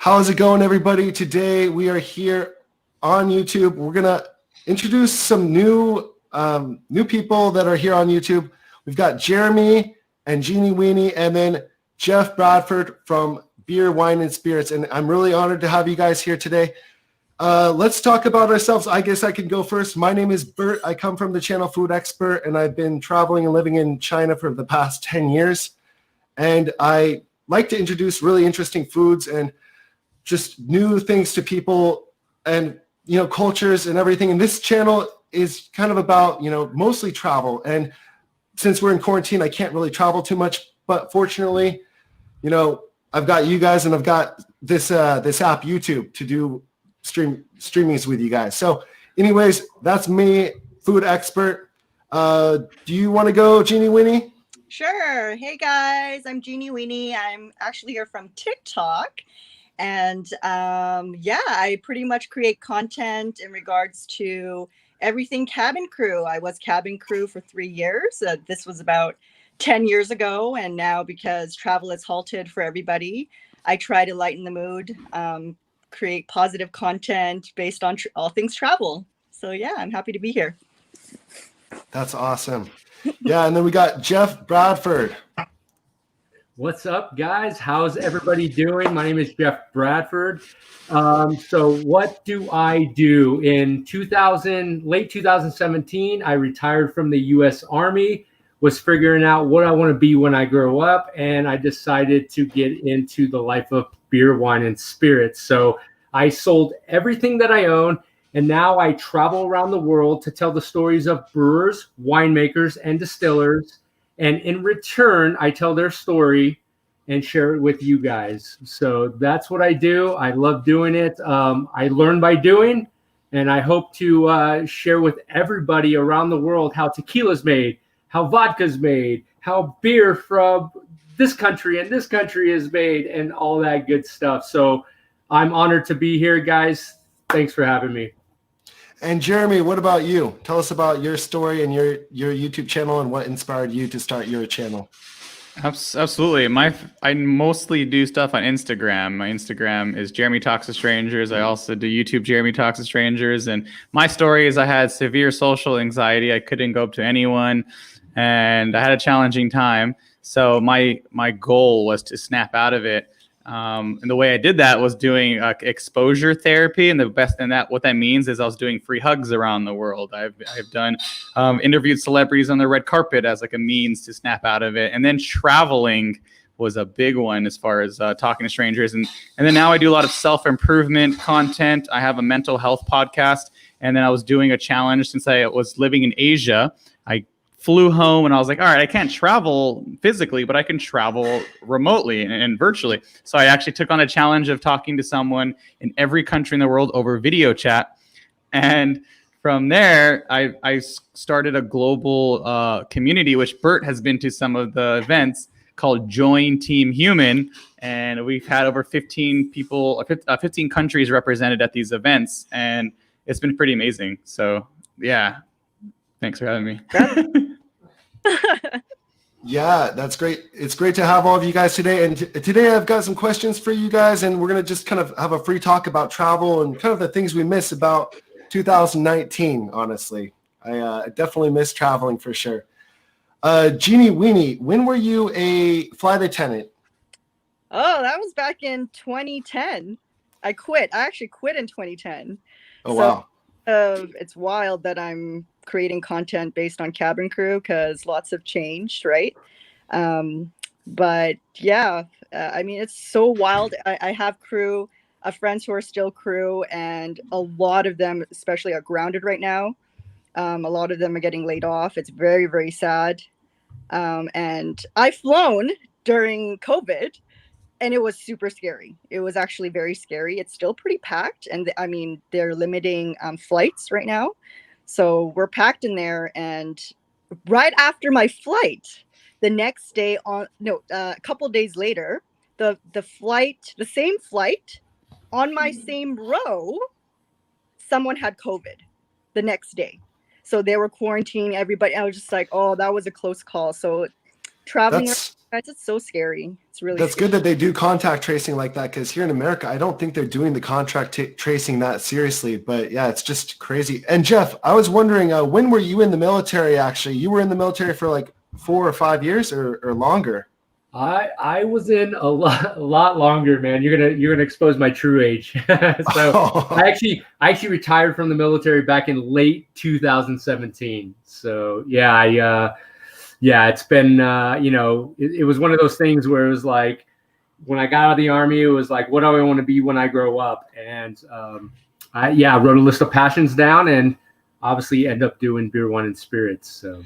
How's it going, everybody? Today we are here on YouTube. We're gonna introduce some new people that are here on YouTube. We've got Jeremy and Jeenie Weenie, and then Jeff Bradford from Beer, Wine, and Spirits. And I'm really honored to have you guys here today. Let's talk about ourselves. I guess I can go first. My name is Bert. I come from the channel Food X Bert, and I've been traveling and living in China for the past 10 years. And I like to introduce really interesting foods and just new things to people and, cultures and everything. And this channel is kind of about, mostly travel. And since we're in quarantine, I can't really travel too much. But fortunately, I've got you guys and I've got this app, YouTube, to do streamings with you guys. So anyways, that's me, Food Expert. Do you want to go, Jeenie Weenie? Sure. Hey guys, I'm Jeenie Weenie. I'm actually here from TikTok. And I pretty much create content in regards to everything cabin crew. I was cabin crew for 3 years. This was about 10 years ago. And now, because travel is halted for everybody, I try to lighten the mood, create positive content based on all things travel. So yeah, I'm happy to be here. That's awesome. Yeah, and then we got Jeff Bradford. What's up, guys? How's everybody doing? My name is Jeff Bradford. So what do I do? In late 2017, I retired from the U.S. Army, was figuring out what I want to be when I grow up, and I decided to get into the life of beer, wine, and spirits. So I sold everything that I own, and now I travel around the world to tell the stories of brewers, winemakers, and distillers. And in return, I tell their story and share it with you guys. So that's what I do. I love doing it. I learn by doing, and I hope to share with everybody around the world how tequila's made, how vodka's made, how beer from this country and this country is made, and all that good stuff. So I'm honored to be here, guys. Thanks for having me. And Jeremy, what about you? Tell us about your story and your YouTube channel and what inspired you to start your channel. Absolutely. I mostly do stuff on Instagram. My Instagram is Jeremy Talks to Strangers. I also do YouTube Jeremy Talks to Strangers. And my story is I had severe social anxiety. I couldn't go up to anyone, and I had a challenging time. So my goal was to snap out of it. And the way I did that was doing exposure therapy, and what that means is I was doing free hugs around the world. I've done interviewed celebrities on the red carpet as like a means to snap out of it, and then traveling was a big one as far as talking to strangers, and then now I do a lot of self-improvement content. I have a mental health podcast, and then I was doing a challenge since I was living in Asia. I flew home and I was like, all right, I can't travel physically, but I can travel remotely and virtually. So I actually took on a challenge of talking to someone in every country in the world over video chat. And from there, I started a global community, which Bert has been to some of the events, called Join Team Human. And we've had over 15 countries represented at these events. And it's been pretty amazing. So yeah, thanks for having me. Yeah, that's great. It's great to have all of you guys today. And today I've got some questions for you guys, and we're going to just kind of have a free talk about travel and kind of the things we miss about 2019, honestly. I definitely miss traveling for sure. Jeenie Weenie, when were you a flight attendant? Oh, that was back in 2010. I quit. I actually quit in 2010. Oh, wow. It's wild that I'm creating content based on cabin crew because lots have changed, right? But yeah, I mean, it's so wild. I have crew of friends who are still crew, and a lot of them especially are grounded right now. A lot of them are getting laid off. It's very, very sad. And I've flown during COVID, and it was super scary. It was actually very scary. It's still pretty packed. And I mean, they're limiting flights right now. So we're packed in there. And right after my flight, the next day a couple of days later, the same flight on my same row, someone had COVID the next day. So they were quarantining everybody. I was just like, oh, that was a close call. So traveling. Guys, it's so scary. It's really That's scary. good that they do contact tracing like that, because here in America, I don't think they're doing the contact tracing that seriously. But yeah, it's just crazy. And Jeff, I was wondering, when were you in the military? Actually, you were in the military for like 4 or 5 years or longer. I was in a lot longer, man. You're gonna expose my true age. So I actually retired from the military back in late 2017. So yeah, yeah, it's been it was one of those things where it was like when I got out of the army, it was like, what do I want to be when I grow up? And I wrote a list of passions down, and obviously end up doing beer, wine, and spirits. So.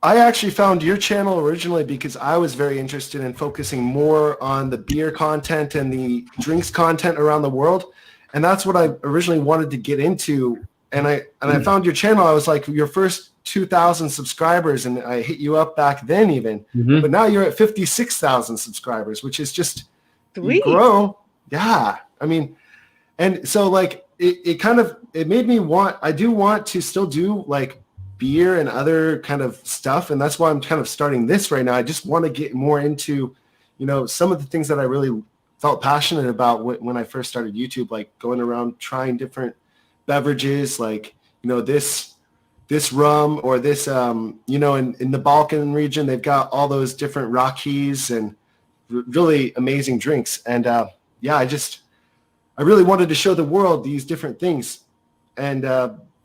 I actually found your channel originally because I was very interested in focusing more on the beer content and the drinks content around the world. And that's what I originally wanted to get into. And I found your channel. I was like, your first 2,000 subscribers, and I hit you up back then even. Mm-hmm. But now you're at 56,000 subscribers, which is just Sweet. You grow. Yeah. I mean, and so like it made me I do want to still do like beer and other kind of stuff, and that's why I'm kind of starting this right now. I just want to get more into, some of the things that I really felt passionate about when I first started YouTube, like going around trying different beverages, like this rum or this in the Balkan region they've got all those different rockies and really amazing drinks. And I really wanted to show the world these different things. And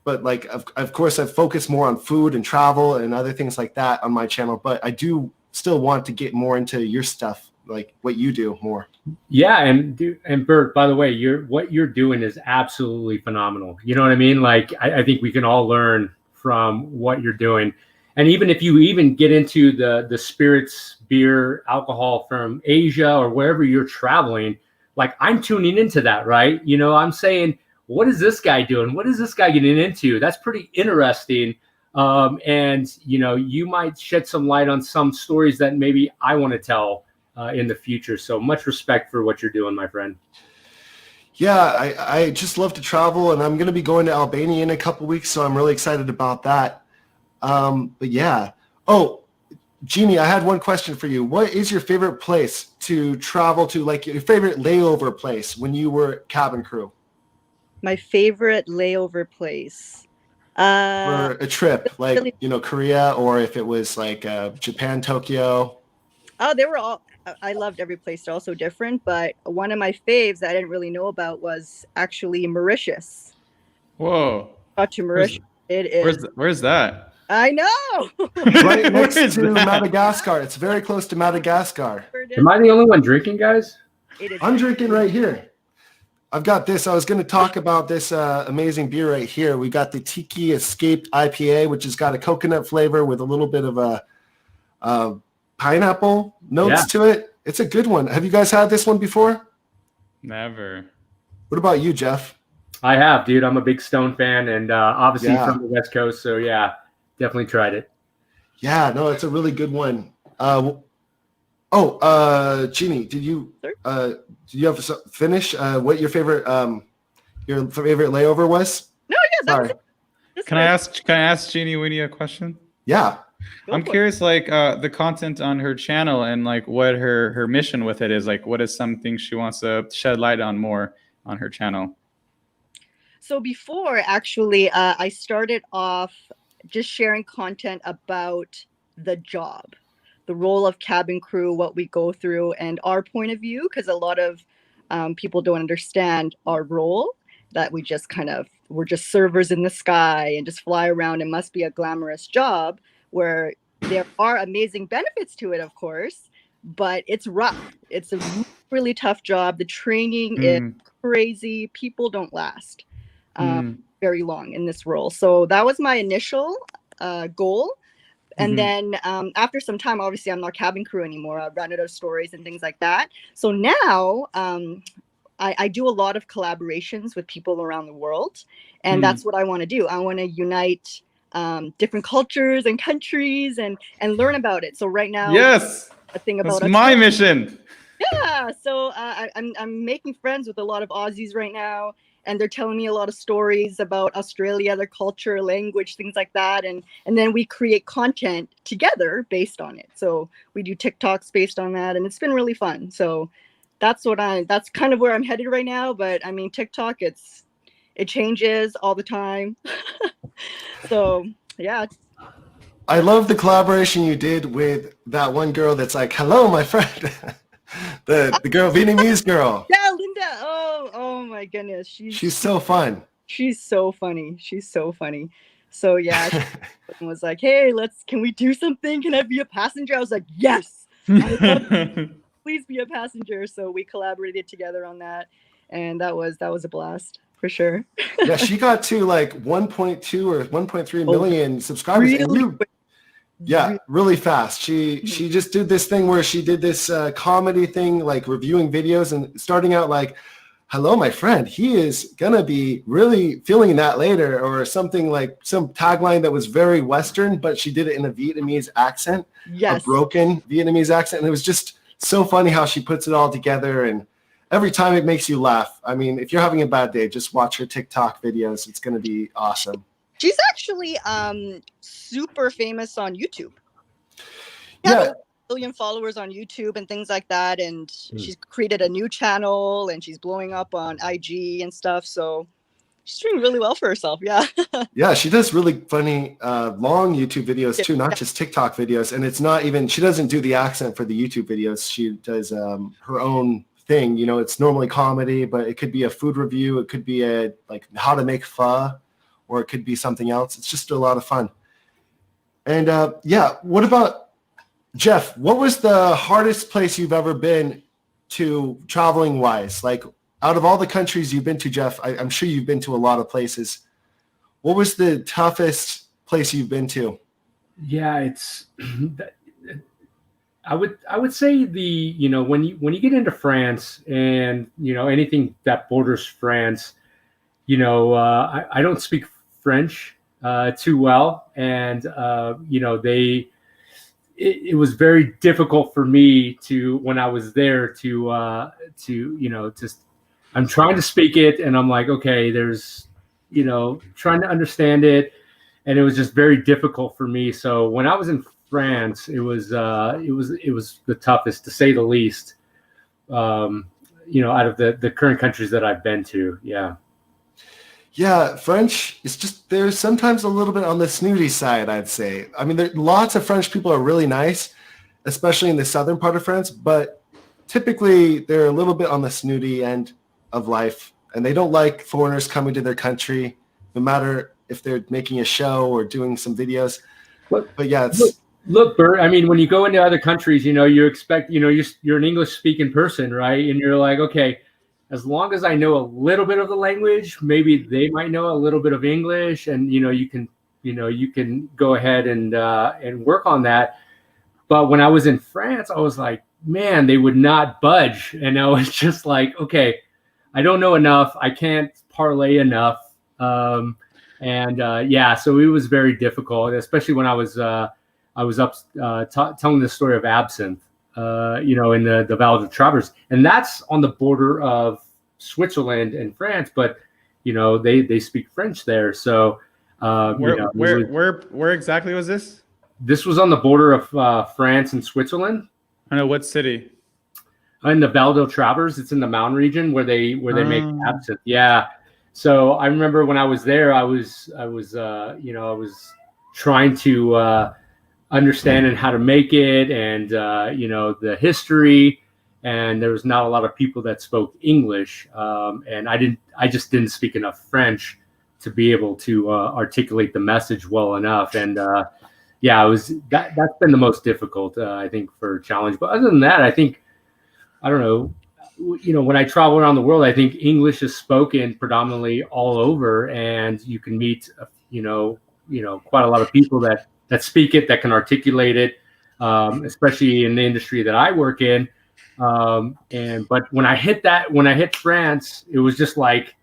but like, of course, I've focused more on food and travel and other things like that on my channel. But I do still want to get more into your stuff, like what you do more. Yeah, and Bert, by the way, what you're doing is absolutely phenomenal. You know what I mean? Like, I think we can all learn from what you're doing. And even if you even get into the spirits, beer, alcohol from Asia or wherever you're traveling, like I'm tuning into that, right? I'm saying, what is this guy doing? What is this guy getting into? That's pretty interesting. And you might shed some light on some stories that maybe I want to tell in the future. So much respect for what you're doing, my friend. Yeah, I just love to travel, and I'm going to be going to Albania in a couple weeks, so I'm really excited about that. But yeah. Oh, Jeenie, I had one question for you. What is your favorite place to travel to, like your favorite layover place when you were cabin crew? My favorite layover place. For a trip, like, Korea, or if it was like Japan, Tokyo. Oh, they were all, I loved every place. They're all so different, but one of my faves that I didn't really know about was actually Mauritius. Whoa. Got to Mauritius. It is. Where's that? I know. Right next to Madagascar. It's very close to Madagascar. Am I the only one drinking, guys? I'm drinking right here. I've got this. I was going to talk about this amazing beer right here. We got the Tiki Escape IPA, which has got a coconut flavor with a little bit of a pineapple notes to it. It's a good one. Have you guys had this one before? Never. What about you, Jeff? I have, dude. I'm a big Stone fan, and obviously from the West Coast. So yeah, definitely tried it. Yeah, no, it's a really good one. Jeenie, did you have to finish what your favorite layover was? No, yeah, sorry. Can I ask Jeenie Weenie a question? Yeah. I'm curious, like the content on her channel and like what her mission with it is. Like, what is something she wants to shed light on more on her channel? So before, actually, I started off just sharing content about the job, the role of cabin crew, what we go through, and our point of view, because a lot of people don't understand our role, that we're just servers in the sky and just fly around. It must be a glamorous job, where there are amazing benefits to it, of course, but it's rough. It's a really tough job. The training is crazy. People don't last very long in this role. So that was my initial goal. And then after some time, obviously, I'm not cabin crew anymore. I ran out of stories and things like that. So now I do a lot of collaborations with people around the world. And that's what I want to do. I want to unite different cultures and countries and learn about it. So right now, yes, a thing about that's my mission. Yeah. So I'm making friends with a lot of Aussies right now. and they're telling me a lot of stories about Australia, their culture, language, things like that. And then we create content together based on it. So we do TikToks based on that, and it's been really fun. So that's kind of where I'm headed right now. But I mean, TikTok, it changes all the time. So yeah. I love the collaboration you did with that one girl that's like, hello, my friend. the girl, Vietnamese girl. Yeah, Linda. Oh my goodness. She's so fun. She's so funny. She's so funny. So yeah, she was like, hey, can we do something? Can I be a passenger? I was like, yes. Please be a passenger. So we collaborated together on that. And that was a blast for sure. Yeah, she got to like 1.2 or 1.3 million subscribers. Really fast. She just did this thing where she did this comedy thing, like reviewing videos and starting out like, hello, my friend, he is gonna be really feeling that later, or something like some tagline that was very Western, but she did it in a Vietnamese accent, a broken Vietnamese accent. And it was just so funny how she puts it all together, and every time it makes you laugh. I mean, if you're having a bad day, just watch her TikTok videos. It's gonna be awesome. She's actually super famous on YouTube. Yeah. 1 million followers on YouTube and things like that. And she's created a new channel, and she's blowing up on IG and stuff. So she's doing really well for herself. Yeah. Yeah, she does really funny, long YouTube videos too, not just TikTok videos. And it's not even, she doesn't do the accent for the YouTube videos. She does her own thing. You know, it's normally comedy, but it could be a food review. It could be a like how to make pho, or it could be something else. It's just a lot of fun. And what about Jeff? What was the hardest place you've ever been to traveling wise? Like out of all the countries you've been to, Jeff, I'm sure you've been to a lot of places. What was the toughest place you've been to? Yeah, it's I would say when you get into France and anything that borders France, I don't speak French too well, and it was very difficult for me when I was there to I'm trying to speak it, and I'm like, okay, there's trying to understand it, and it was just very difficult for me. So when I was in France, it was the toughest, to say the least. Out of the current countries that I've been to, yeah. Yeah, French is just, they're sometimes a little bit on the snooty side, I'd say. I mean, lots of French people are really nice, especially in the southern part of France, but typically they're a little bit on the snooty end of life, and they don't like foreigners coming to their country, no matter if they're making a show or doing some videos. But yeah, it's... Look, Bert, I mean, when you go into other countries, you expect, you're an English-speaking person, right? And you're like, okay, as long as I know a little bit of the language, maybe they might know a little bit of English, and you can go ahead and work on that. But when I was in France, I was like, man, they would not budge, and I was just like, okay, I don't know enough, I can't parlay enough, so it was very difficult, especially when I was up telling the story of absinthe. In the Val de Travers, and that's on the border of Switzerland and France, but they speak French there. So where exactly was this? This was on the border of France and Switzerland. I know, what city? In the Val de Travers, it's in the mountain region where they make absinthe. Yeah. So I remember when I was there, I was trying to understand and how to make it, and the history, and there was not a lot of people that spoke English, and I just didn't speak enough French to be able to articulate the message well enough, and that's been the most difficult, I think, for challenge. But other than that, I think, I don't know, when I travel around the world, I think English is spoken predominantly all over, and you can meet quite a lot of people that speak it, that can articulate it, especially in the industry that I work in. But when I hit France, it was just like,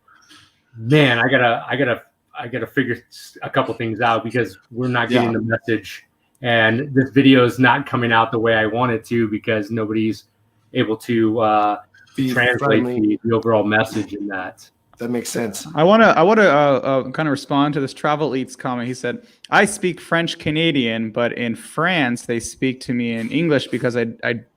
man, I gotta figure a couple things out, because we're not getting the message, and this video is not coming out the way I want it to, because nobody's able to translate the overall message in that. that makes sense. I want to kind of respond to this Travel Eats comment. He said, I speak French Canadian, but in France, they speak to me in English because I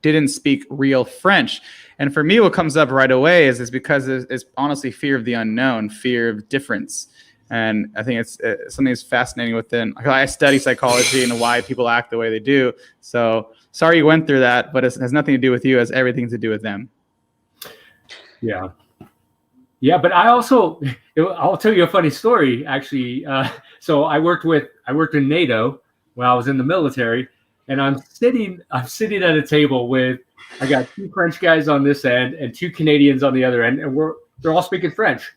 didn't speak real French. And for me, what comes up right away is because it's honestly fear of the unknown, fear of difference. And I think it's something that's fascinating within. I study psychology and why people act the way they do. So sorry you went through that, but it has nothing to do with you. It has everything to do with them. Yeah. Yeah, but I'll tell you a funny story, actually. So I worked in NATO when I was in the military, and I'm sitting at a table with, I got 2 French guys on this end and 2 Canadians on the other end, and they're all speaking French.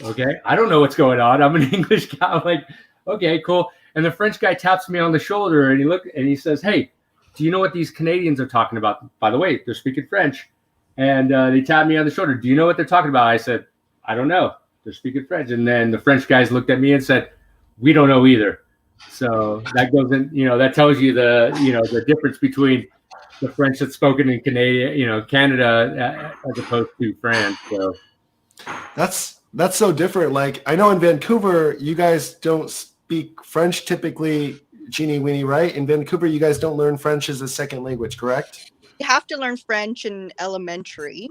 Okay, I don't know what's going on. I'm an English guy. I'm like, okay, cool. And the French guy taps me on the shoulder, and he says, "Hey, do you know what these Canadians are talking about? By the way, they're speaking French." And they tapped me on the shoulder. "Do you know what they're talking about?" I said, "I don't know. They're speaking French." And then the French guys looked at me and said, "We don't know either." So that goes in, that tells you the difference between the French that's spoken in Canada as opposed to France. So That's so different. Like, I know in Vancouver, you guys don't speak French typically, Jeenie Weenie, right? In Vancouver, you guys don't learn French as a second language, correct? You have to learn French in elementary,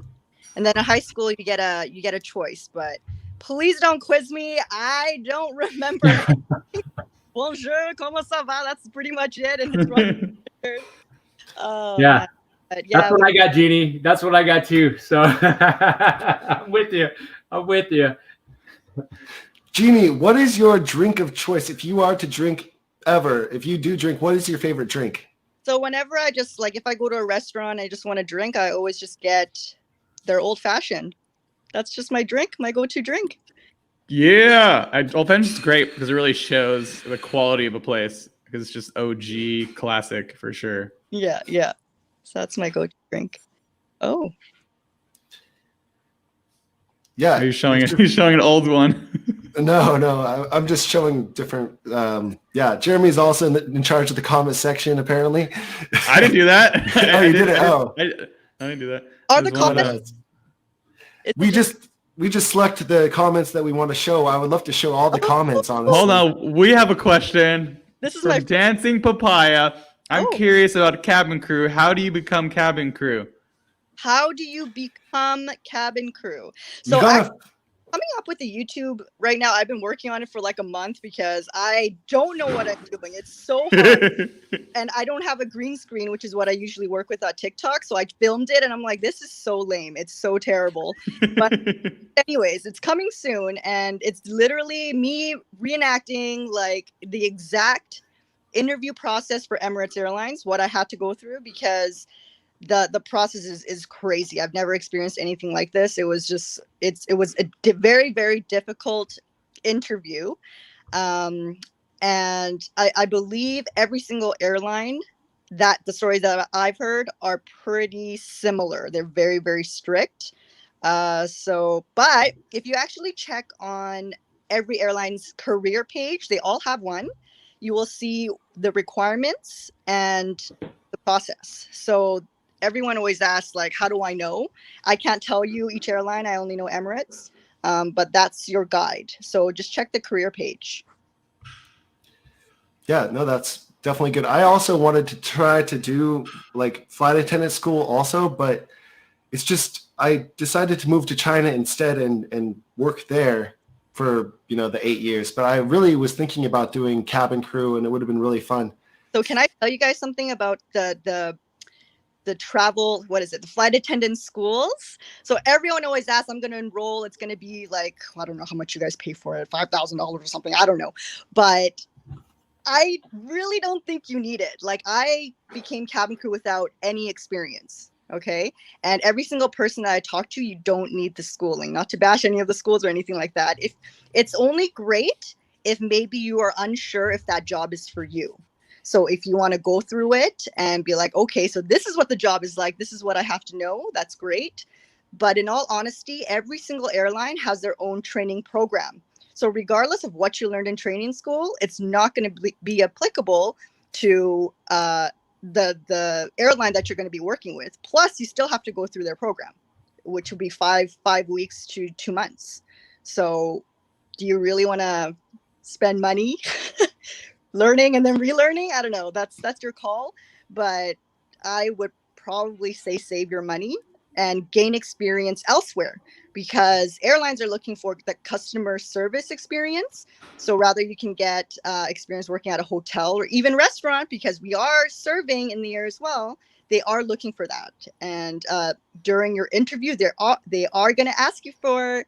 and then in high school you get a choice. But please don't quiz me. I don't remember. Bonjour, comment ça va? That's pretty much it, and it's right there. Yeah. But yeah, that's what I got, Jeenie. That's what I got too. So I'm with you. Jeenie, what is your drink of choice? If you are to drink ever, if you do drink, what is your favorite drink? So whenever I just if I go to a restaurant, I just want to drink, I always just get their old fashioned. That's just my drink, my go-to drink. Yeah, old fashioned is great because it really shows the quality of a place because it's just OG classic for sure. Yeah. So that's my go-to drink. Oh. Yeah. Are you showing it? He's showing an old one. No. I'm just showing different. Yeah, Jeremy's also in charge of the comment section, apparently. I didn't do that. Oh, you did it. Oh, I didn't do that. Are the comments? We just select the comments that we want to show. I would love to show all the comments, honestly. Hold on, we have a question. This is from my Dancing Papaya. I'm curious about cabin crew. How do you become cabin crew? How do you become cabin crew? So coming up with the YouTube right now, I've been working on it for like a month because I don't know what I'm doing. It's so hard. And I don't have a green screen, which is what I usually work with on TikTok. So I filmed it and I'm like, this is so lame. It's so terrible. But anyways, it's coming soon. And it's literally me reenacting like the exact interview process for Emirates Airlines, what I had to go through, because the process is crazy. I've never experienced anything like this. It was just it was a very, very difficult interview, and I believe every single airline, that the stories that I've heard are pretty similar. They're very, very strict. But if you actually check on every airline's career page, they all have one. You will see the requirements and the process. So everyone always asks, like, how do I know? I can't tell you each airline. I only know Emirates, but that's your guide. So just check the career page. Yeah, no, that's definitely good. I also wanted to try to do like flight attendant school also, but it's just, I decided to move to China instead and work there for, the 8 years. But I really was thinking about doing cabin crew, and it would have been really fun. So can I tell you guys something about the travel, the flight attendant schools? So everyone always asks, I'm going to enroll. It's going to be like, I don't know how much you guys pay for it, $5,000 or something. I don't know. But I really don't think you need it. Like, I became cabin crew without any experience. Okay. And every single person that I talk to, you don't need the schooling, not to bash any of the schools or anything like that. If it's only great if maybe you are unsure if that job is for you. So if you want to go through it and be like, okay, so this is what the job is like, this is what I have to know, that's great. But in all honesty, every single airline has their own training program. So regardless of what you learned in training school, it's not going to be applicable to the airline that you're going to be working with. Plus, you still have to go through their program, which will be five weeks to 2 months. So do you really want to spend money learning and then relearning? I don't know. That's your call. But I would probably say save your money and gain experience elsewhere, because airlines are looking for the customer service experience. So rather you can get experience working at a hotel or even restaurant, because we are serving in the air as well. They are looking for that. And during your interview, they are going to ask you for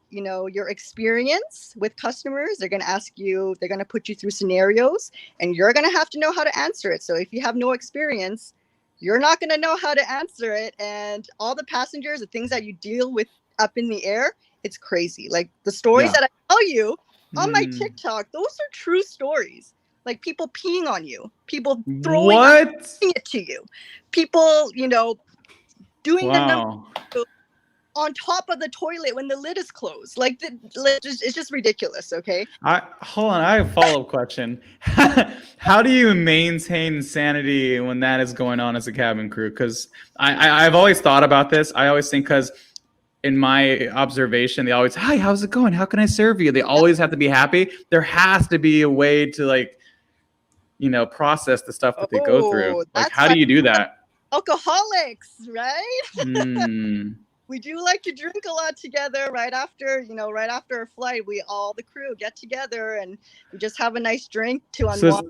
your experience with customers. They're going to ask you, they're going to put you through scenarios, and you're going to have to know how to answer it. So if you have no experience, you're not going to know how to answer it. And all the passengers, the things that you deal with up in the air, it's crazy. Like the stories that I tell you on my TikTok, those are true stories. Like people peeing on you, people throwing it to you, people, doing the number on top of the toilet when the lid is closed. Like it's just ridiculous. Okay. Hold on. I have a follow-up question. How do you maintain sanity when that is going on as a cabin crew? Because I've always thought about this. I always think, because in my observation, they always, hi, how's it going? How can I serve you? They always have to be happy. There has to be a way to process the stuff that they go through. Like, how do you do that? Alcoholics, right? We do like to drink a lot together right after a flight. The crew get together and we just have a nice drink to unwind.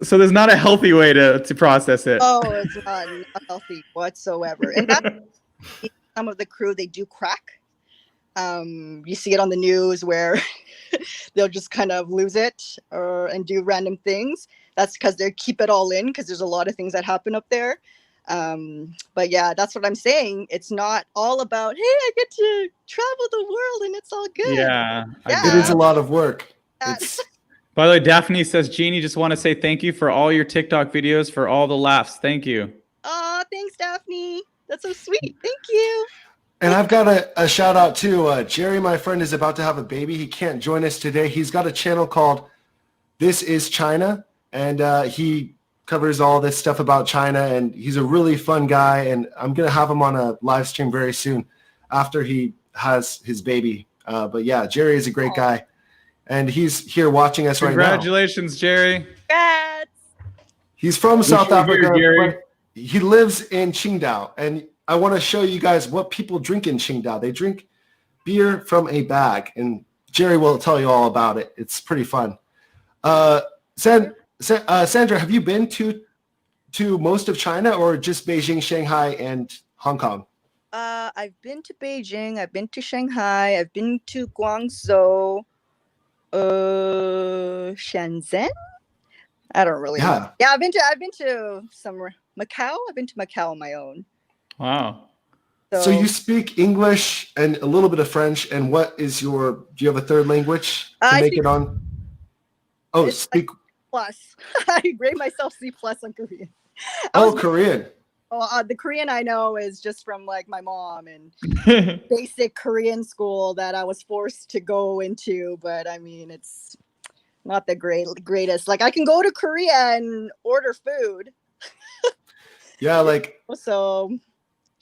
So there's not a healthy way to process it. Oh, it's not healthy whatsoever. And some of the crew, they do crack. You see it on the news where they'll just kind of lose it and do random things. That's because they keep it all in, because there's a lot of things that happen up there. But yeah, that's what I'm saying. It's not all about, hey, I get to travel the world and it's all good. Yeah. It is a lot of work. By the way, Daphne says, Jeenie, just want to say thank you for all your TikTok videos, for all the laughs. Thank you. Oh, thanks, Daphne. That's so sweet. Thank you. And I've got a shout out too. Jerry, my friend, is about to have a baby. He can't join us today. He's got a channel called This Is China, and he covers all this stuff about China, and he's a really fun guy, and I'm going to have him on a live stream very soon after he has his baby. But yeah, Jerry is a great guy, and he's here watching us right now. Congratulations, Jerry. Congrats. He's from South Africa. Jerry. He lives in Qingdao, and I want to show you guys what people drink in Qingdao. They drink beer from a bag, and Jerry will tell you all about it. It's pretty fun. Sandra, have you been to most of China, or just Beijing, Shanghai, and Hong Kong? I've been to Beijing. I've been to Shanghai. I've been to Guangzhou, Shenzhen. I don't really know. Yeah, I've been to somewhere. Macau. I've been to Macau on my own. Wow. So you speak English and a little bit of French. And do you have a third language to make it on? Oh, speak. Plus, I grade myself C+ on Korean. Korean. The Korean I know is just from like my mom and basic Korean school that I was forced to go into. But I mean, it's not the greatest. Like I can go to Korea and order food. Yeah, like. So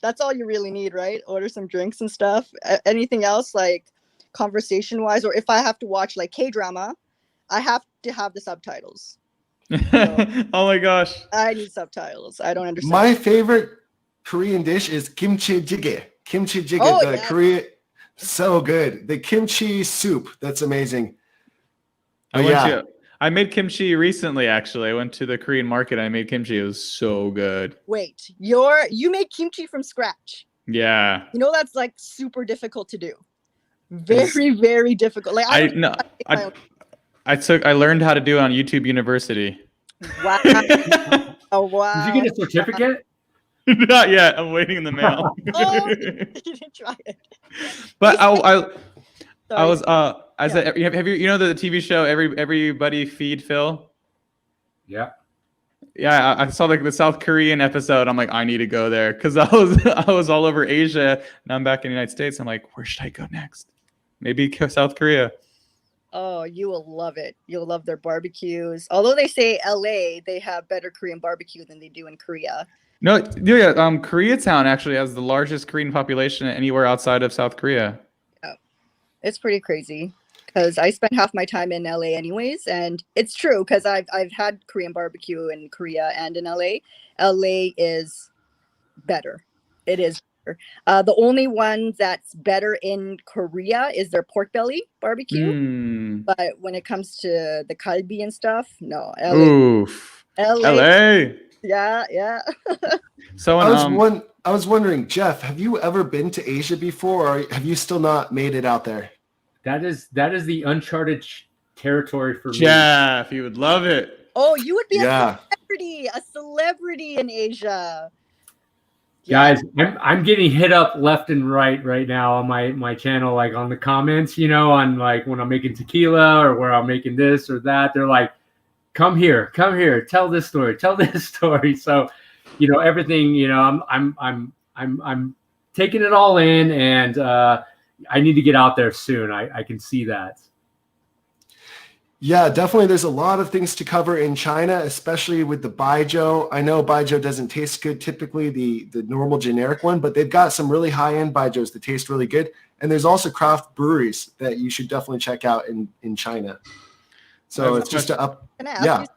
that's all you really need, right? Order some drinks and stuff. Anything else, like conversation-wise, or if I have to watch like K-drama, I have to have the subtitles. So, oh my gosh. I need subtitles. I don't understand. My favorite Korean dish is kimchi jjigae. Kimchi jjigae, Korean, so good. The kimchi soup, that's amazing. I made kimchi recently, actually. I went to the Korean market. I made kimchi. It was so good. Wait, you make kimchi from scratch? Yeah. You know that's like super difficult to do. Very, very difficult. Like I learned how to do it on YouTube University. Wow. Oh wow. Did you get a certificate? Not yet. I'm waiting in the mail. Oh, you didn't try it. But I was have you the TV show Everybody Feed Phil? Yeah. Yeah, I saw like the South Korean episode. I'm like, I need to go there because I was all over Asia. Now I'm back in the United States. I'm like, where should I go next? Maybe South Korea. Oh, you will love it. You'll love their barbecues. Although they say LA, they have better Korean barbecue than they do in Korea. No, yeah, Koreatown actually has the largest Korean population anywhere outside of South Korea. Oh. It's pretty crazy because I spend half my time in LA anyways, and it's true because I've had Korean barbecue in Korea and in LA. LA is better. It is better. The only one that's better in Korea is their pork belly barbecue. Mm. But when it comes to the kalbi and stuff, no. LA, Oof. LA, LA. yeah. So I was wondering, Jeff, have you ever been to Asia before, or have you still not made it out there? That is the uncharted territory for me. Jeff, you would love it. Oh, you would be Yeah. a celebrity in Asia. Yeah. Guys, I'm getting hit up left and right now on my channel, like on the comments, you know, on like when I'm making tequila or where I'm making this or that. They're like, come here, tell this story. So, you know, everything, you know, I'm taking it all in, and I need to get out there soon. I can see that. Yeah, definitely. There's a lot of things to cover in China, especially with the baijiu. I know baijiu doesn't taste good typically, the normal generic one, but they've got some really high-end baijius that taste really good. And there's also craft breweries that you should definitely check out in China. So it's just up. Can I ask Yeah. you,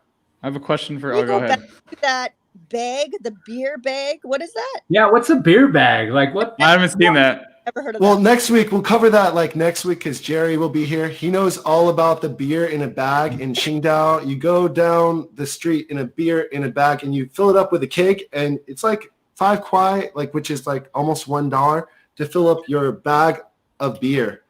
I have a question for. can we Oh, go go ahead. back to that bag, the beer bag? What is that? Yeah, what's a beer bag? Like what? I haven't seen that. Never heard of Well, that. next week, we'll cover that like next week because Jerry will be here. He knows all about the beer in a bag in Qingdao. You go down the street in a beer in a bag and you fill it up with a keg, and it's like 5 kwai, like which is like almost $1 to fill up your bag of beer.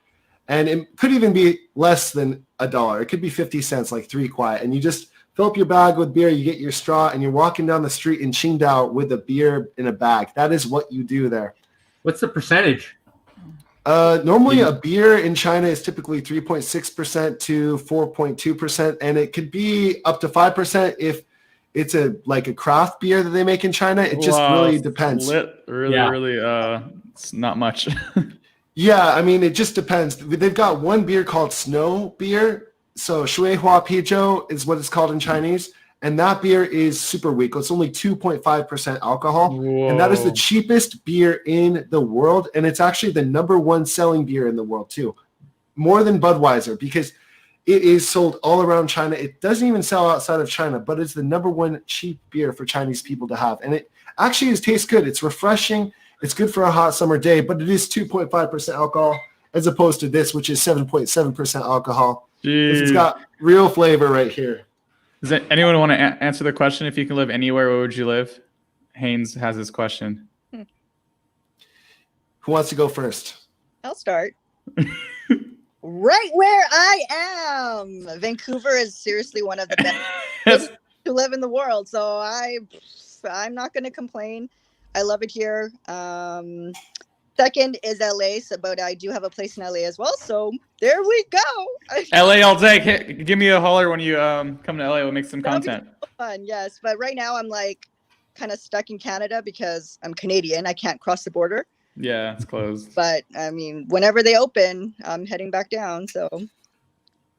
And it could even be less than $1. It could be 50 cents, like 3 kwai. And you just fill up your bag with beer, you get your straw, and you're walking down the street in Qingdao with a beer in a bag. That is what you do there. What's the percentage? Normally a beer in China is typically 3.6% to 4.2%, and it could be up to 5% if it's a craft beer that they make in China. It just really depends. Really, it's not much. Yeah, I mean, it just depends. They've got one beer called snow beer. So shui hua pijiu is what it's called in Chinese. And that beer is super weak. It's only 2.5% alcohol. Whoa. And that is the cheapest beer in the world. And it's actually the #1 selling beer in the world too. More than Budweiser, because it is sold all around China. It doesn't even sell outside of China, but it's the #1 cheap beer for Chinese people to have. And it actually tastes good. It's refreshing. It's good for a hot summer day, but it is 2.5% alcohol as opposed to this, which is 7.7% alcohol. It's got real flavor right here. Does anyone want to answer the question? If you can live anywhere, where would you live? Haynes has this question. Who wants to go first? I'll start. Right where I am. Vancouver is seriously one of the best places to live in the world. So I'm not going to complain. I love it here. Second is LA, but I do have a place in LA as well. So there we go. LA all day. Hey, give me a holler when you come to LA. We'll make some content. Fun, yes. But right now I'm like kind of stuck in Canada because I'm Canadian. I can't cross the border. Yeah, it's closed. But I mean, whenever they open, I'm heading back down. So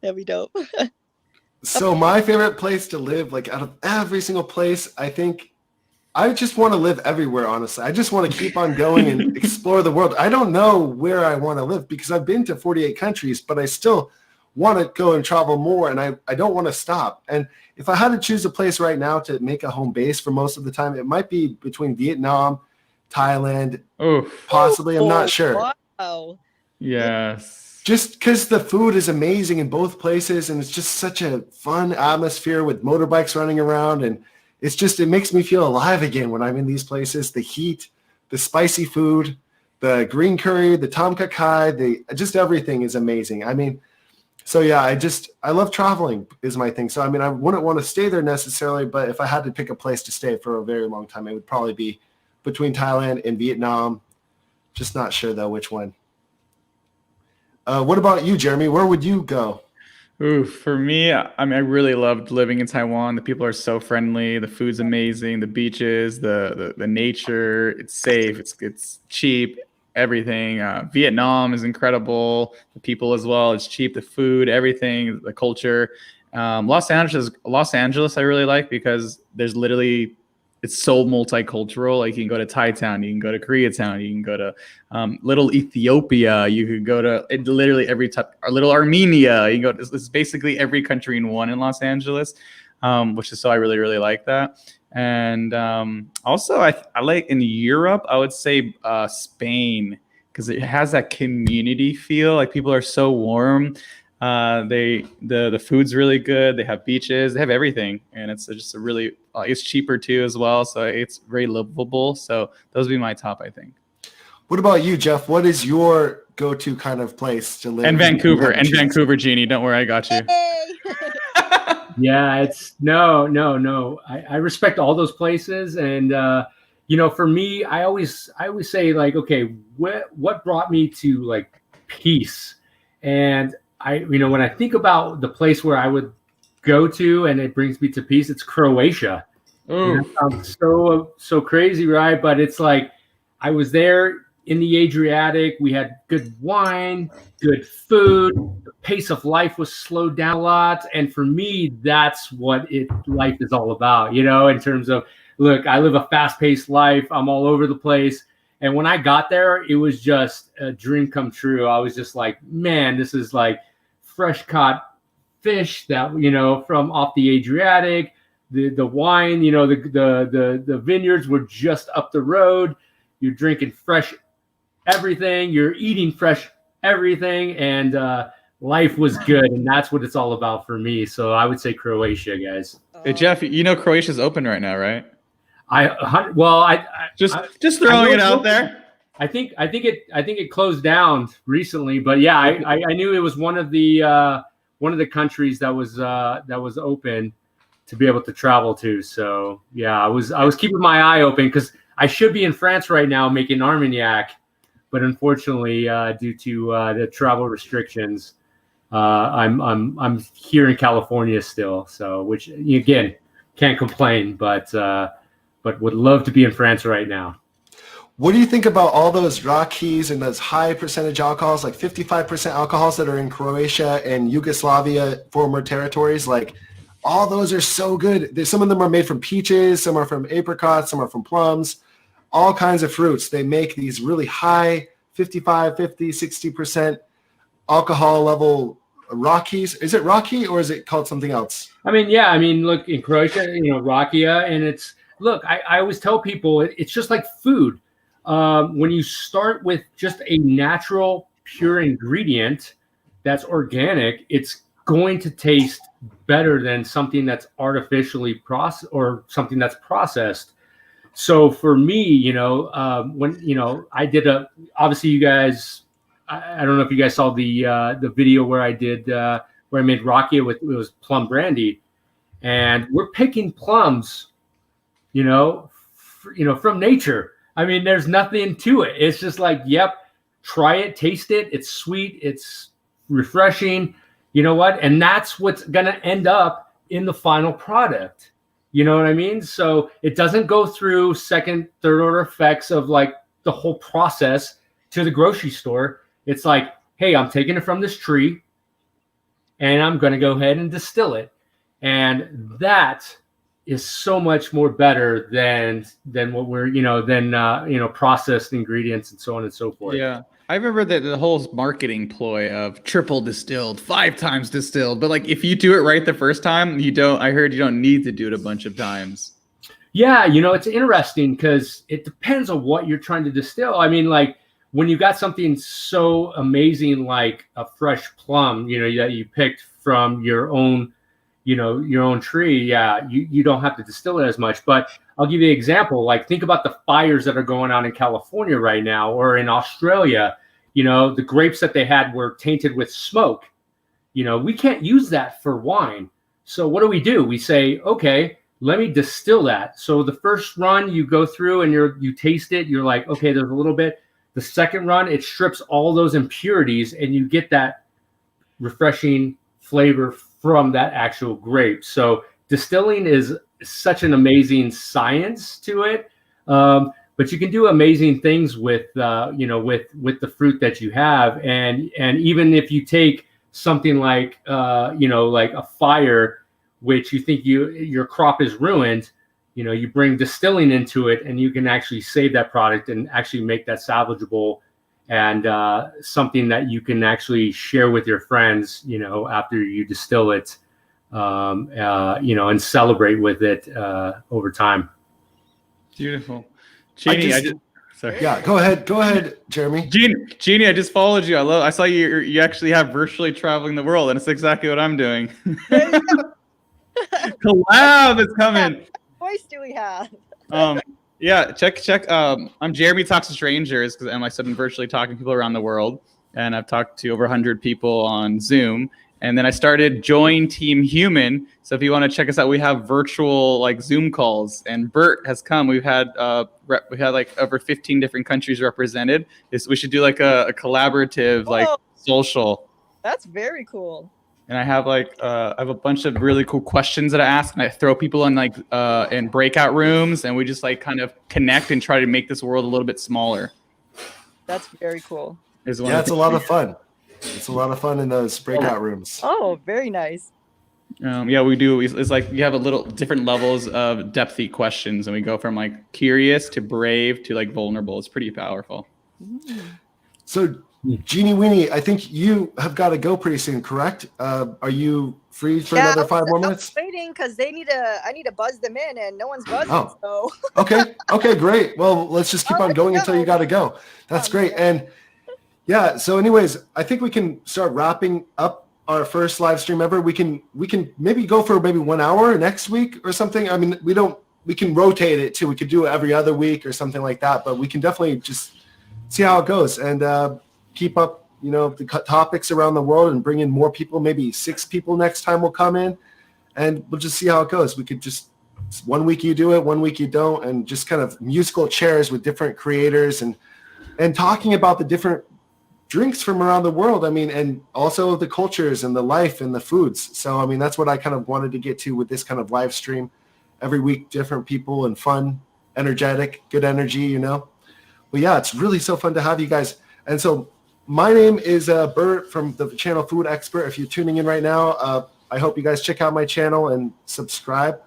that'd be dope. So my favorite place to live, like out of every single place, I think I just want to live everywhere, honestly. I just want to keep on going and explore the world. I don't know where I want to live because I've been to 48 countries, but I still want to go and travel more, and I don't want to stop. And if I had to choose a place right now to make a home base for most of the time, it might be between Vietnam, Thailand, possibly. I'm not sure. Wow. Yes. Just because the food is amazing in both places, and it's just such a fun atmosphere with motorbikes running around, and it makes me feel alive again when I'm in these places. The heat, the spicy food, the green curry, the tom kha kai, just everything is amazing. I mean, so yeah, I love traveling is my thing. So I mean, I wouldn't want to stay there necessarily, but if I had to pick a place to stay for a very long time, it would probably be between Thailand and Vietnam. Just not sure though which one. What about you, Jeremy? Where would you go? Ooh, for me, I mean, I really loved living in Taiwan. The people are so friendly. The food's amazing. The beaches, the nature, it's safe. It's cheap. Everything. Vietnam is incredible. The people as well. It's cheap. The food, everything, the culture. Los Angeles, I really like because it's it's so multicultural. Like you can go to Thai town, you can go to Koreatown, you can go to little Ethiopia, you could go to literally every little Armenia. You can go. It's basically every country in one in Los Angeles, which is so I really really like that. And also I like in Europe, I would say Spain, because it has that community feel. Like people are so warm. The food's really good. They have beaches, they have everything, and it's just a really it's cheaper too as well, so it's very livable. So those would be my top, I think. What about you, Jeff? What is your go-to kind of place to live? And Vancouver, Jeenie. Don't worry, I got you. Yeah, it's no. I respect all those places, and for me, I always say like, okay, what brought me to like peace? And when I think about the place where I would go to and it brings me to peace, it's Croatia. That sounds so crazy, right? But it's like I was there in the Adriatic. We had good wine, good food. The pace of life was slowed down a lot. And for me, that's what life is all about, in terms of, look, I live a fast-paced life. I'm all over the place. And when I got there, it was just a dream come true. I was just like, man, this is like fresh caught fish that, from off the Adriatic. The wine, the vineyards were just up the road. You're drinking fresh everything. You're eating fresh everything. And life was good. And that's what it's all about for me. So I would say Croatia, guys. Hey, Jeff, Croatia's open right now, right? Just throwing it out there. I think it closed down recently, but yeah, I knew it was one of the countries that was open to be able to travel to. So yeah, I was keeping my eye open because I should be in France right now making Armagnac, but unfortunately, due to the travel restrictions, I'm here in California still. So which again, can't complain, but would love to be in France right now. What do you think about all those Rockies and those high percentage alcohols, like 55% alcohols that are in Croatia and Yugoslavia, former territories? Like all those are so good. Some of them are made from peaches, some are from apricots, some are from plums, all kinds of fruits. They make these really high 55, 50, 60% alcohol level Rockies. Is it Rocky or is it called something else? Look, in Croatia, Rakia, and I always tell people it's just like food. When you start with just a natural, pure ingredient that's organic, it's going to taste better than something that's artificially processed or something that's processed. So for me, when I did obviously you guys, I don't know if you guys saw the video where I did where I made rakia it was plum brandy, and we're picking plums, from nature. There's nothing to it. It's just like, yep, try it, taste it. It's sweet. It's refreshing. You know what? And that's what's going to end up in the final product. You know what I mean? So it doesn't go through second, third order effects of like the whole process to the grocery store. It's like, hey, I'm taking it from this tree and I'm going to go ahead and distill it. And that is so much more better than what we're processed ingredients and so on and so forth. Yeah, I remember that the whole marketing ploy of triple distilled, 5 times distilled, but like if you do it right the first time, I heard you don't need to do it a bunch of times. Yeah, it's interesting because it depends on what you're trying to distill. Like when you got something so amazing like a fresh plum, that you picked from your own tree, yeah, you don't have to distill it as much. But I'll give you an example. Like think about the fires that are going on in California right now or in Australia. The grapes that they had were tainted with smoke. We can't use that for wine. So what do? We say, okay, let me distill that. So the first run you go through and you taste it, you're like, okay, there's a little bit. The second run, it strips all those impurities and you get that refreshing flavor from that actual grape. So distilling is such an amazing science to it. But you can do amazing things with the fruit that you have. And even if you take something like, like a fire, which you think your crop is ruined, you bring distilling into it, and you can actually save that product and actually make that salvageable and something that you can actually share with your friends, after you distill it, and celebrate with it over time. Beautiful. Jeenie, sorry. Yeah, go ahead, Jeremy. Jeenie, I just followed you. I saw you actually have virtually traveling the world, and it's exactly what I'm doing. Collab is coming. What voice do we have? Yeah, check. I'm Jeremy Talks to Strangers, because I said I'm virtually talking to people around the world, and I've talked to over 100 people on Zoom. And then I started Join Team Human. So if you want to check us out, we have virtual like Zoom calls. And Bert has come. We've had like over 15 different countries represented. We should do like a collaborative like social. That's very cool. And I have a bunch of really cool questions that I ask, and I throw people in in breakout rooms, and we just like kind of connect and try to make this world a little bit smaller. That's very cool. It's a lot of fun. It's a lot of fun in those breakout rooms. Oh, very nice. Yeah, we do. It's like you have a little different levels of depthy questions, and we go from like curious to brave to like vulnerable. It's pretty powerful. So, Jeenie Weenie, I think you have got to go pretty soon, correct? Are you free for another 5 more minutes? I'm waiting because I need to buzz them in, and no one's buzzing. Oh. So. Okay, great. Well, let's just keep on going until you got to go. That's great. And yeah, so anyways, I think we can start wrapping up our first live stream ever. We can maybe go for maybe 1 hour next week or something. I mean, we can rotate it too. We could do it every other week or something like that, but we can definitely just see how it goes and keep up, the topics around the world and bring in more people. Maybe 6 people next time will come in, and we'll just see how it goes. We could just 1 week you do it, 1 week you don't, and just kind of musical chairs with different creators and talking about the different drinks from around the world. I mean, and also the cultures and the life and the foods. So, I mean, that's what I kind of wanted to get to with this kind of live stream. Every week, different people and fun, energetic, good energy, But yeah, it's really so fun to have you guys. And so my name is Bert from the channel Food X Bert. If you're tuning in right now, I hope you guys check out my channel and subscribe.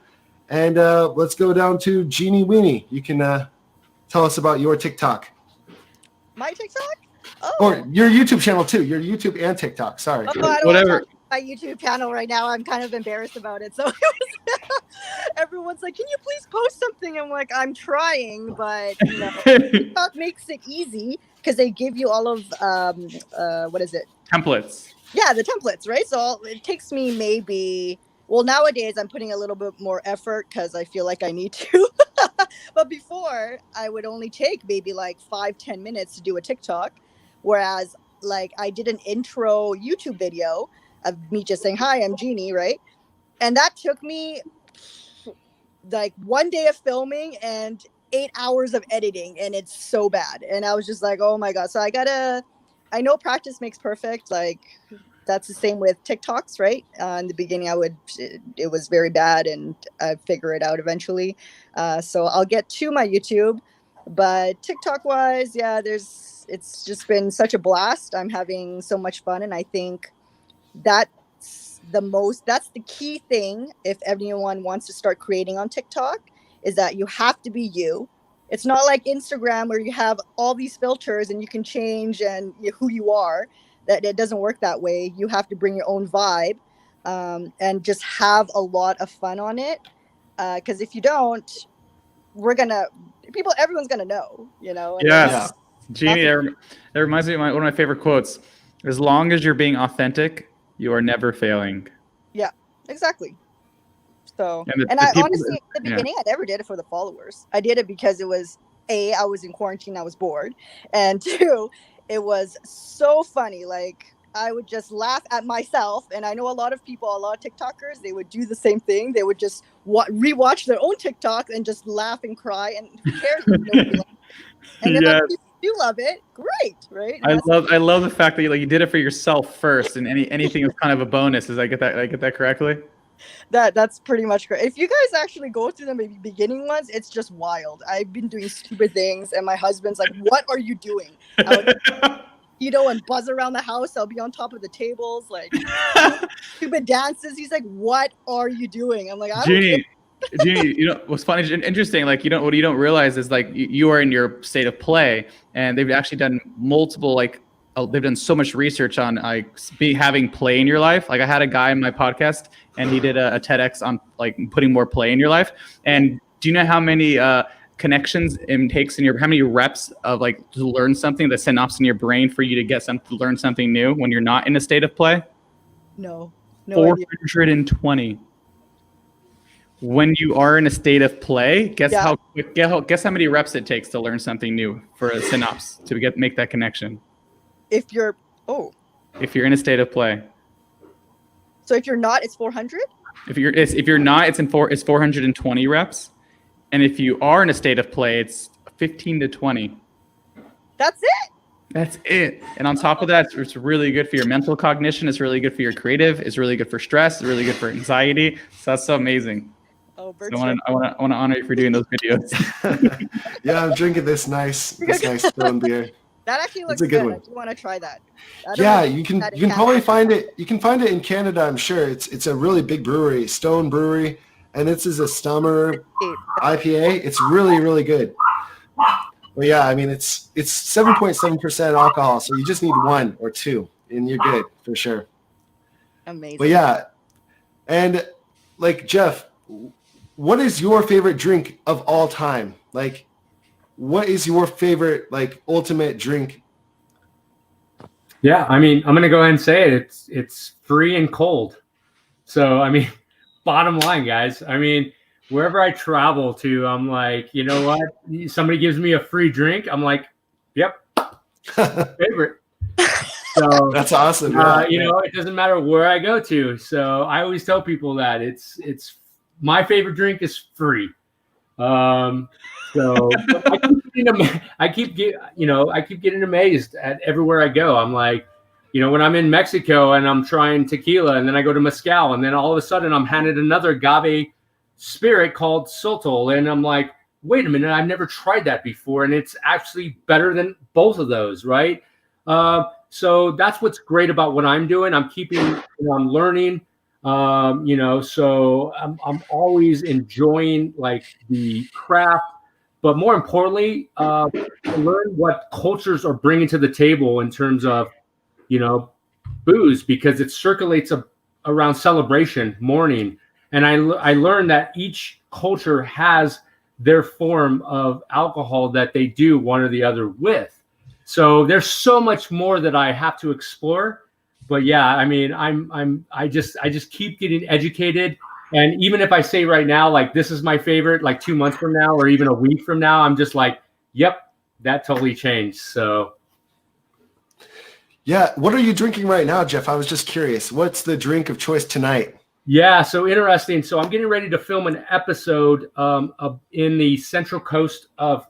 And let's go down to Jeenie Weenie. You can tell us about your TikTok. My TikTok? Oh. Or your YouTube channel too. Your YouTube and TikTok. Sorry. I don't Whatever. My YouTube channel right now. I'm kind of embarrassed about it. So everyone's like, "Can you please post something?" I'm like, "I'm trying, but TikTok makes it easy because they give you all of what is it? Templates. Yeah, the templates, right? So it takes me maybe. Well, nowadays I'm putting a little bit more effort because I feel like I need to. But before, I would only take maybe like 5-10 minutes to do a TikTok. Whereas like I did an intro YouTube video of me just saying, "Hi, I'm Jeenie," right? And that took me like 1 day of filming and 8 hours of editing, and it's so bad. And I was just like, oh my God. So I know practice makes perfect. Like that's the same with TikToks, right? In the beginning, it was very bad, and I figure it out eventually. So I'll get to my YouTube, but TikTok wise, yeah, it's just been such a blast. I'm having so much fun. And I think that's the key thing. If anyone wants to start creating on TikTok, is that you have to be you. It's not like Instagram where you have all these filters and you can change and who you are. That it doesn't work that way. You have to bring your own vibe and just have a lot of fun on it. Because if you don't, everyone's gonna know, Yes. Jeenie, that reminds me of one of my favorite quotes. As long as you're being authentic, you are never failing. Yeah, exactly. So, and I honestly, at the beginning, I never did it for the followers. I did it because it was I was in quarantine, I was bored, and 2, it was so funny. Like I would just laugh at myself, and I know a lot of TikTokers, they would do the same thing. They would just rewatch their own TikTok and just laugh and cry, and who cares? And then Yes. you love it, great, right? I love the fact that you did it for yourself first, and anything is kind of a bonus. Did I get that correctly? That's pretty much great. If you guys actually go through the beginning ones, it's just wild. I've been doing stupid things, and my husband's like, "What are you doing?" And buzz around the house. I'll be on top of the tables, like stupid dances. He's like, "What are you doing?" I'm like, "I don't care." Jeenie, what's funny, interesting, like, what you don't realize is, like, you are in your state of play, and they've actually done multiple, like, they've done so much research on, like, having play in your life. Like, I had a guy in my podcast, and he did a TEDx on, like, putting more play in your life. And do you know how many connections it takes how many reps of, like, to learn something, the synapse in your brain for you to to learn something new when you're not in a state of play? No 420. When you are in a state of play, guess how many reps it takes to learn something new for a synapse to make that connection. If you're in a state of play. So if you're not, it's 400? If you're not, it's 420 reps. And if you are in a state of play, it's 15 to 20. That's it? That's it. And on top of that, it's really good for your mental cognition. It's really good for your creative. It's really good for stress. It's really good for anxiety. So that's so amazing. Oh, So I want to honor you for doing those videos. Yeah, I'm drinking this nice stone beer. That actually looks It's a good one. I do want to try that. Yeah, you can probably find it. You can find it in Canada, I'm sure. It's a really big brewery, Stone Brewery, and this is a summer IPA. It's really, really good. But yeah, I mean, it's 7.7% alcohol, so you just need one or two, and you're good for sure. Amazing. But yeah, and like, Jeff, what is your favorite drink of all time? Like, what is your favorite, like, ultimate drink? Yeah, I mean, I'm gonna go ahead and say it. It's free and cold. So I mean, bottom line, guys. I mean, wherever I travel to, I'm like, you know what? Somebody gives me a free drink, I'm like, yep, favorite. So That's awesome. Yeah. it doesn't matter where I go to. So I always tell people that it's my favorite drink is free. So I keep getting amazed at everywhere I go. I'm like, when I'm in Mexico and I'm trying tequila, and then I go to mezcal, and then all of a sudden I'm handed another agave spirit called Sotol, and I'm like, wait a minute, I've never tried that before, and it's actually better than both of those, right? So that's what's great about what I'm doing. I'm I'm learning. So I'm always enjoying, like, the craft, but more importantly, learn what cultures are bringing to the table in terms of, booze, because it circulates around celebration, mourning. And I learned that each culture has their form of alcohol that they do one or the other with. So there's so much more that I have to explore. But yeah, I mean, I just keep getting educated. And even if I say right now, like, this is my favorite, like 2 months from now, or even a week from now, I'm just like, yep, that totally changed. So. Yeah. What are you drinking right now, Jeff? I was just curious. What's the drink of choice tonight? Yeah. So interesting. So I'm getting ready to film an episode in the Central Coast of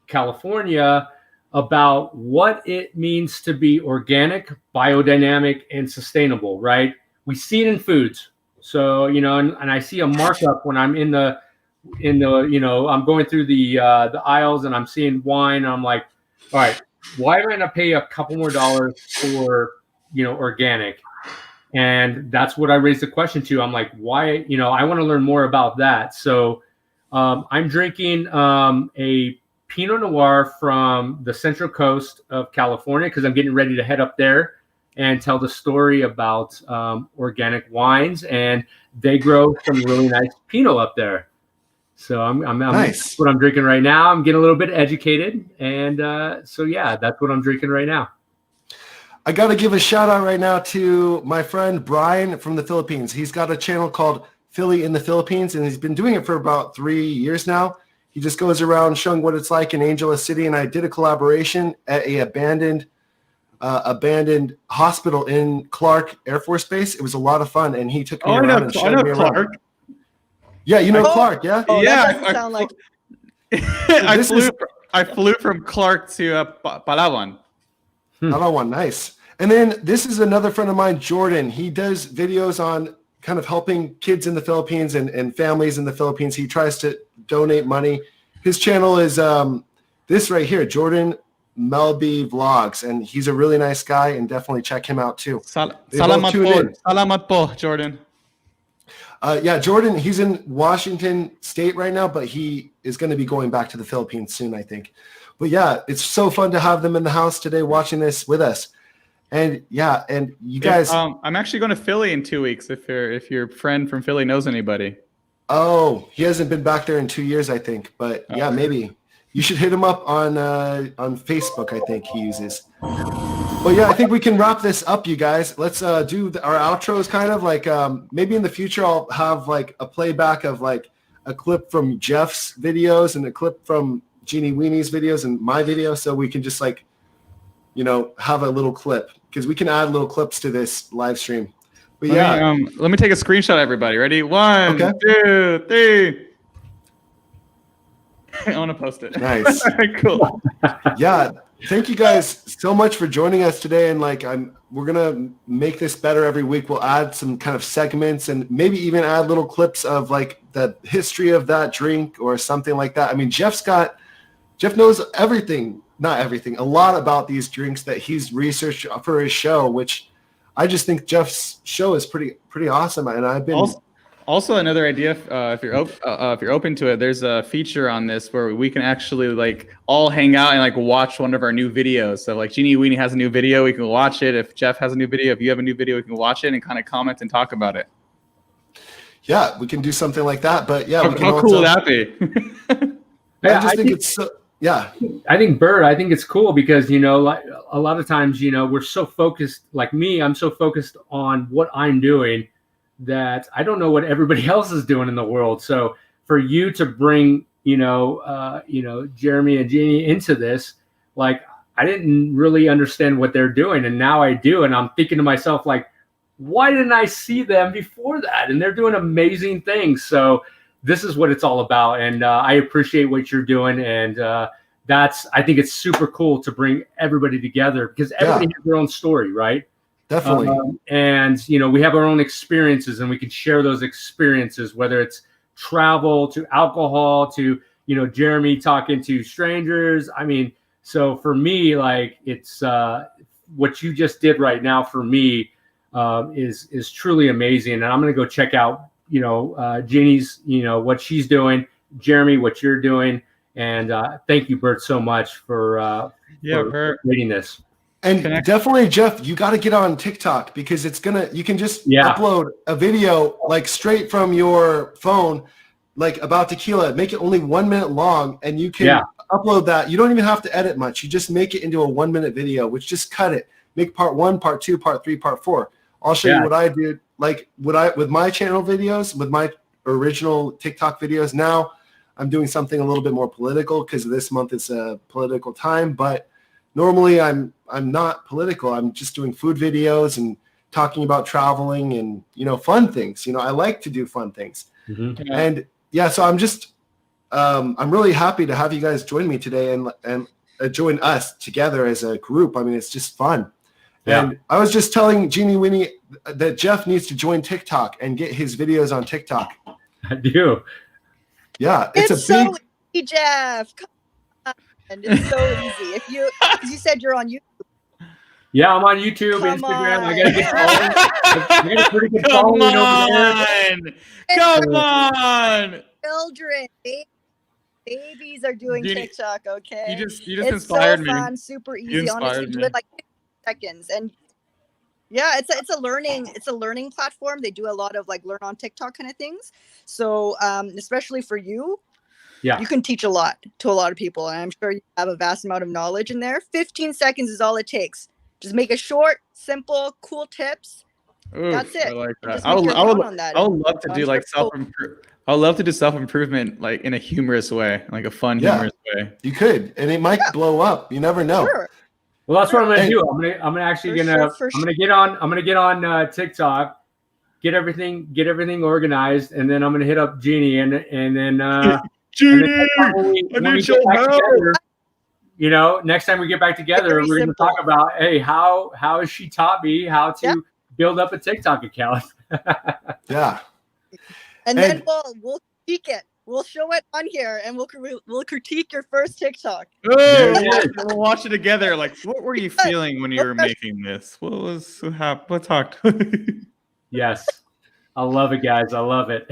California about what it means to be organic, biodynamic, and sustainable, right? We see it in foods. So, and I see a markup when I'm in the I'm going through the aisles, and I'm seeing wine, and I'm like, all right, why am I going to pay a couple more dollars for, organic? And that's what I raised the question to. I'm like, why, I want to learn more about that. So I'm drinking a Pinot Noir from the Central Coast of California, because I'm getting ready to head up there and tell the story about organic wines, and they grow some really nice Pinot up there. So I'm Nice. That's what I'm drinking right now. I'm getting a little bit educated, and so yeah, that's what I'm drinking right now. I got to give a shout out right now to my friend Brian from the Philippines. He's got a channel called Philly in the Philippines, and he's been doing it for about 3 years now. He just goes around showing what it's like in Angeles City, and I did a collaboration at a abandoned hospital in Clark Air Force Base. It was a lot of fun, and he took me around and showed me around. Clark. Yeah, Clark, yeah? Oh, Yeah, that doesn't sound like I flew from Clark to Palawan. Another one, nice. And then this is another friend of mine, Jordan. He does videos on kind of helping kids in the Philippines and families in the Philippines. He tries to donate money. His channel is this right here, Jordan Melby Vlogs, and he's a really nice guy, and definitely check him out too. Salamat po, Jordan. Yeah, Jordan, he's in Washington State right now, but he is going to be going back to the Philippines soon, I think. But yeah, it's so fun to have them in the house today watching this with us. And yeah, and you guys. I'm actually going to Philly in 2 weeks. If your friend from Philly knows anybody. Oh, he hasn't been back there in 2 years, I think. But yeah, maybe you should hit him up on Facebook. I think he uses. Well, yeah, I think we can wrap this up, you guys. Let's do our outros kind of like maybe in the future I'll have like a playback of like a clip from Jeff's videos and a clip from Jeenie Weenie's videos and my video, so we can just like, you know, have a little clip because we can add little clips to this live stream. But yeah, let me take a screenshot, everybody. Ready? 1, 2, 3. I want to post it. Nice. Cool. Yeah. Thank you guys so much for joining us today. And like, we're going to make this better every week. We'll add some kind of segments and maybe even add little clips of like the history of that drink or something like that. I mean, Jeff knows everything, not everything, a lot about these drinks that he's researched for his show, which I just think Jeff's show is pretty awesome. And I've been also another idea. If you're open to it, there's a feature on this where we can actually like all hang out and like watch one of our new videos. So like Jeenie Weenie has a new video, we can watch it. If Jeff has a new video, if you have a new video, we can watch it and kind of comment and talk about it. Yeah, we can do something like that. But yeah, how cool would that be? I think it's so. Yeah, I think Bert, I think it's cool because, you know, like a lot of times, you know, we're so focused, like me, I'm so focused on what I'm doing that I don't know what everybody else is doing in the world. So for you to bring, Jeremy and Jeenie into this, like I didn't really understand what they're doing. And now I do. And I'm thinking to myself, like, why didn't I see them before that? And they're doing amazing things. So this is what it's all about. And I appreciate what you're doing. And I think it's super cool to bring everybody together because everybody has their own story, right? Definitely. And, you know, we have our own experiences and we can share those experiences, whether it's travel to alcohol to, you know, Jeremy talking to strangers. I mean, so for me, like it's what you just did right now for me is truly amazing. And I'm going to go check out, you know, Jeannie's, you know, what she's doing, Jeremy, what you're doing. And thank you, Bert, so much for reading this. And definitely, Jeff, you got to get on TikTok because you can just upload a video like straight from your phone, like about tequila, make it only 1 minute long and you can upload that. You don't even have to edit much. You just make it into a 1 minute video, which just cut it. Make part 1, part 2, part 3, part 4. I'll show you what I did. Like with my channel videos, with my original TikTok videos. Now I'm doing something a little bit more political because this month is a political time, but normally I'm not political. I'm just doing food videos and talking about traveling and, you know, fun things. You know, I like to do fun things. Mm-hmm. Yeah. And so I'm just I'm really happy to have you guys join me today and join us together as a group. I mean, it's just fun. Yeah. And I was just telling Jeenie Weenie that Jeff needs to join TikTok and get his videos on TikTok. I do. Yeah, it's so easy, Jeff. Come on. It's so easy. If you said you're on YouTube. Yeah, I'm on YouTube, Instagram. I got a pretty good following over there. Come on. Children, babies are doing TikTok. Okay. You just inspired me. It's so fun, super easy. Honestly, do it like 50 seconds, and it's a learning platform. They do a lot of like learn on TikTok kind of things. So especially for you, you can teach a lot to a lot of people, and I'm sure you have a vast amount of knowledge in there. 15 seconds is all it takes. Just make it short, simple, cool tips. Ooh, that's it. I like that. I would love to do like I would love to do self-improvement like in a humorous way, like a fun, humorous way. You could, and it might blow up. You never know. Sure. Well, that's what I'm gonna do. I'm gonna get on TikTok, get everything organized, and then I'm gonna hit up Jeenie and then Jeenie, I need your help. You know, next time we get back together, we're going to talk about, hey, how has she taught me how to build up a TikTok account? Yeah. And then we'll critique it. We'll show it on here, and we'll critique your first TikTok. We'll watch it together. Like, what were you feeling when you were making this? What happened? What talked? Yes. I love it, guys. I love it.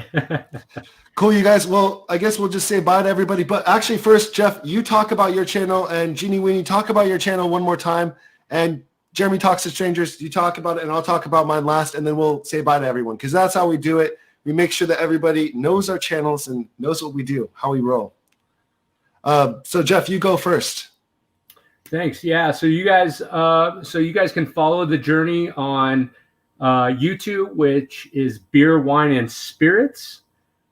Cool, you guys. Well, I guess we'll just say bye to everybody. But actually, first, Jeff, you talk about your channel, and Jeenie Weenie, talk about your channel one more time. And Jeremy Talks to Strangers, you talk about it, and I'll talk about mine last, and then we'll say bye to everyone, because that's how we do it. We make sure that everybody knows our channels and knows what we do, how we roll. So, Jeff, you go first. Thanks. Yeah. So you guys can follow the journey on YouTube, which is Beer, Wine, and Spirits.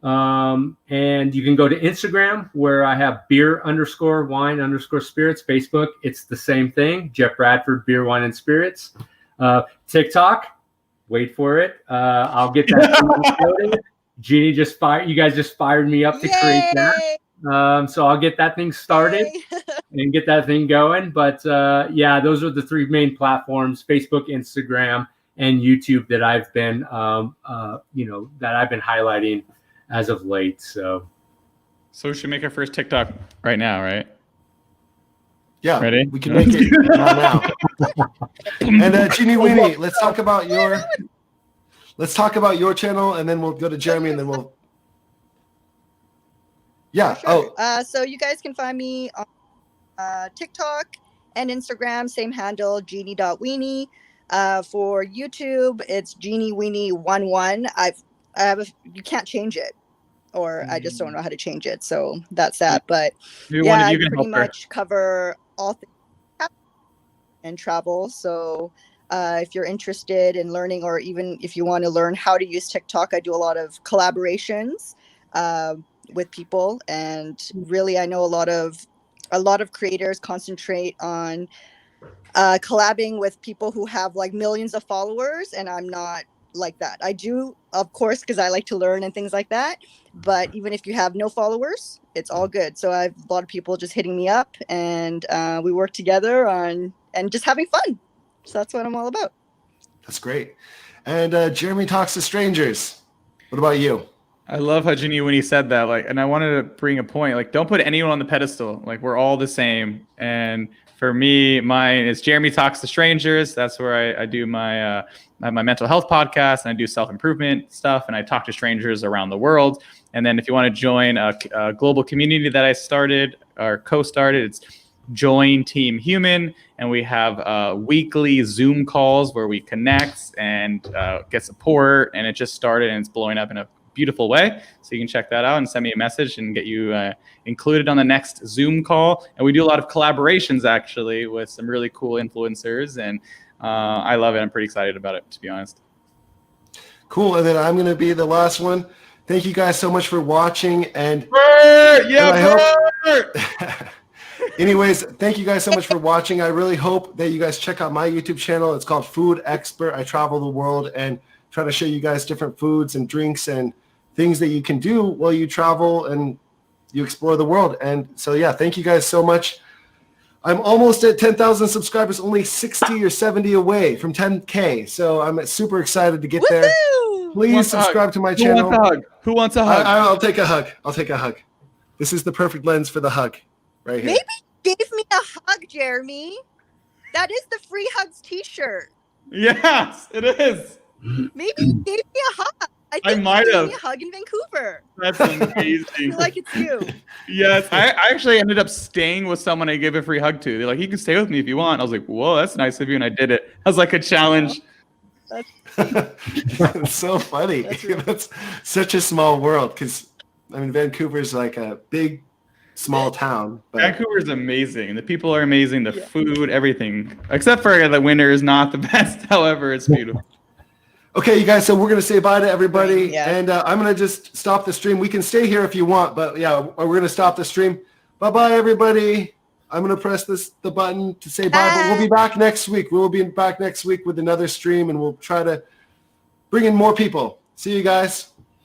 And you can go to Instagram, where I have beer_wine_spirits. Facebook, it's the same thing. Jeff Bradford, Beer, Wine, and Spirits. TikTok, wait for it. I'll get that loaded. Jeenie you guys just fired me up to create that. So I'll get that thing started and get that thing going. But yeah, those are the three main platforms: Facebook, Instagram, and YouTube that I've been, highlighting as of late. So we should make our first TikTok right now, right? Yeah, ready? We can make it now. And Jeenie Weenie, let's talk about your channel, and then we'll go to Jeremy, and then we'll. Yeah. Sure. So you guys can find me on TikTok and Instagram, same handle, Jeenie.Weenie. For YouTube, it's Jeenie Weenie 11. You can't change it, or I just don't know how to change it. So that's that. But yeah, I pretty much cover all things and travel. So if you're interested in learning, or even if you want to learn how to use TikTok, I do a lot of collaborations with people, and really I know a lot of creators concentrate on collabing with people who have like millions of followers, and I'm not like that. I do, of course, because I like to learn and things like that, but even if you have no followers, it's all good. So I have a lot of people just hitting me up, and we work together on and just having fun. So that's what I'm all about. That's great. And Jeremy Talks to Strangers, what about you? I love how Jeenie Weenie said that, and I wanted to bring a point, don't put anyone on the pedestal. We're all the same. And for me, mine is Jeremy Talks to Strangers. That's where I do my mental health podcast, and I do self-improvement stuff, and I talk to strangers around the world. And then if you want to join a global community that I started or co-started, it's Join Team Human, and we have weekly Zoom calls where we connect and get support, and it just started, and it's blowing up in a beautiful way. So you can check that out and send me a message and get you included on the next Zoom call. And we do a lot of collaborations actually with some really cool influencers, and I love it. I'm pretty excited about it, to be honest. Cool. And then I'm going to be the last one. Thank you guys so much for watching. And Bert! Yeah, Bert! Anyways, thank you guys so much for watching. I really hope that you guys check out my YouTube channel. It's called Food X Bert. I travel the world and try to show you guys different foods and drinks and things that you can do while you travel and you explore the world. And so, yeah, thank you guys so much. I'm almost at 10,000 subscribers, only 60 or 70 away from 10K. So I'm super excited to get there. Please subscribe to my channel. Who wants a hug? I'll take a hug. I'll take a hug. This is the perfect lens for the hug right here. Maybe give me a hug, Jeremy. That is the Free Hugs t-shirt. Yes, it is. Maybe give me a hug. I might have. Give me a hug in Vancouver. That's amazing. I feel like it's you. Yes, I actually ended up staying with someone I gave a free hug to. They're like, you can stay with me if you want. I was like, whoa, that's nice of you. And I did it. I was like a challenge. That's so funny. That's such a small world, because, I mean, Vancouver's like a big, small town. But Vancouver's amazing. The people are amazing. The food, everything. Except for the winter is not the best. However, it's beautiful. Okay, you guys, so we're going to say bye to everybody, and I'm going to just stop the stream. We can stay here if you want, but yeah, we're going to stop the stream. Bye-bye, everybody. I'm going to press the button to say bye, but we'll be back next week. We'll be back next week with another stream, and we'll try to bring in more people. See you guys.